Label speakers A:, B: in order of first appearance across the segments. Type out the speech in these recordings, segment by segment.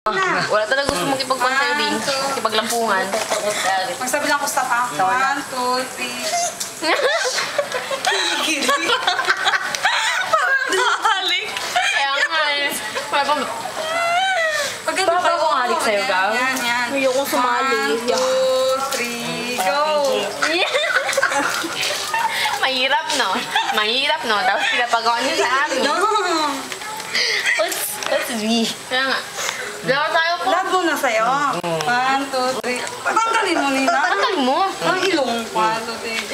A: Wala talaga gusto mong ipagpan sa'yo din. Ipaglampungan.
B: Magsabi lang ako sa pa. 1, 2, 3. Parang nakahalik.
A: Kaya nga eh.
B: Paganda pa
A: akong halik sa'yo, Gaw.
B: Yan.
A: Ayokong sumali.
B: 1, 2, 3, go!
A: Mahirap, no? Mahirap, no? Tapos pinapagawa niyo sa amin.
B: No!
A: What's me? Kaya nga. Dalawa tayo po.
B: Labo na sa'yo. 1, 2, 3. Patanggalin mo, Nina.
A: Tanggalin mo.
B: Ang ilong. 1, 2,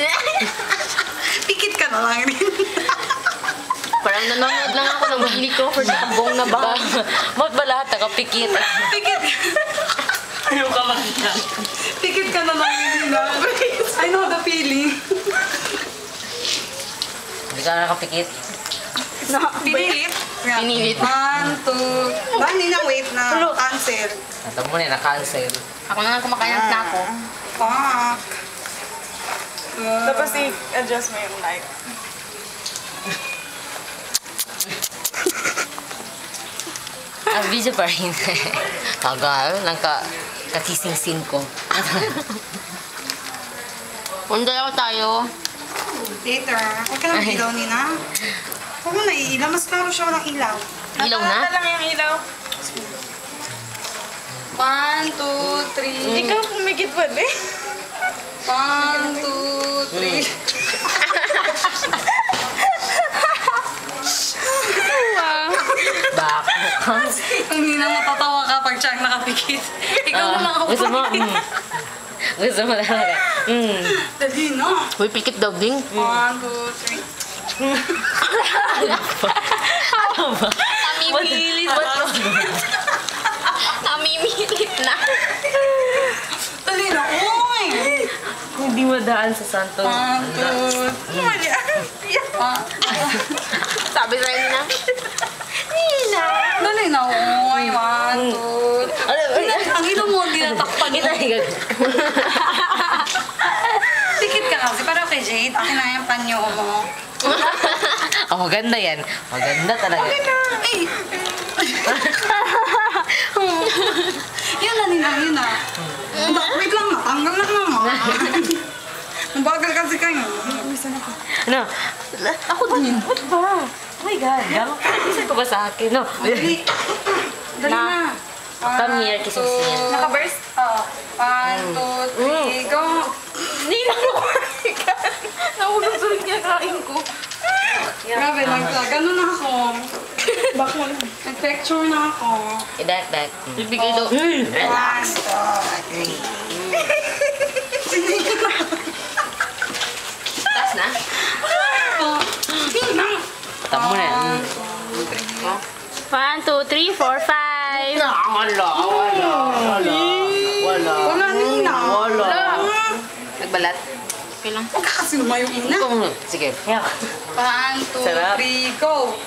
B: 3. Pikit ka na lang rin.
A: Parang nanonood lang ako ng Billy Crawford na bong na ba? Ba't ba lahat nakapikit?
B: Pikit.
A: Ayaw ka makita.
B: Pikit ka na lang rin, Nina. I know the feeling.
A: Hindi ka nakapikit?
B: Pinilit.
A: Pinilit.
B: 1, 2. Nina, wait na. Cancel.
A: Ito mo na, na-cancel. Ako na lang kumakain ng snack ko.
B: Fuck.
C: Tapos i-adjust mo yung light.
A: Video pa rin. Tagal, katising-sin ko. Punta ako tayo.
B: Later. Huwag ka lang ilaw, Nina. Huwag mo naiilaw. Mas klaro siya walang ilaw.
A: Ilaw na?
C: Natanggal lang yung ilaw.
B: 1, 2, 3.
C: Ikaw pumigit pa eh.
B: 1, 2, 3. Ang Nina, matatawa ka pag siyang nakapikit. Ikaw naman ako
A: Gusto mo? Gusto mo talaga?
B: Dali na.
A: Uy, pikit daw, Ding.
B: 1, 2, 3.
A: Ano ba? Namimilit na. Namimilit na.
B: Dali na. Uy!
A: Hindi madaan sa Santos.
B: 1, 2, 3.
A: Sabi sa'yo na. Nina.
B: Dali na. Uy, 1, 2. Ang ilo mo, hindi natakpan mo. Dikit ka kasi. Para kay Jade, akin na yung panyo mo.
A: Oh, maganda yan. Maganda talaga.
B: Okay na. Eh. Yan na, Nina, yun na. Wait lang, natanggal na naman. Mabagal kasi kayo.
A: Ano? Ako din. What ba? Oh my God. Isa ko ba sa akin? No.
B: Dali. Dali na.
A: Come here, kissing scene.
B: Naka-burst? Oo. 1, 2, 3, go.
A: Hindi na ako. Nahulog-sulog niya kain ko.
B: Grabe, ganun na ako. Nag-picture na ako.
A: Idak. Ibigay daw.
B: 1, 2, 3.
A: Taas na? Tama mo na.
D: 1, 2, 3, 4, 5.
A: Wala.
B: Wala, Nina.
A: Wala. Nagbalat? Okay lang.
B: Huwag ka kasi lumayo muna.
A: Sige.
B: 1, 2,
A: Sarap.
B: 3, go.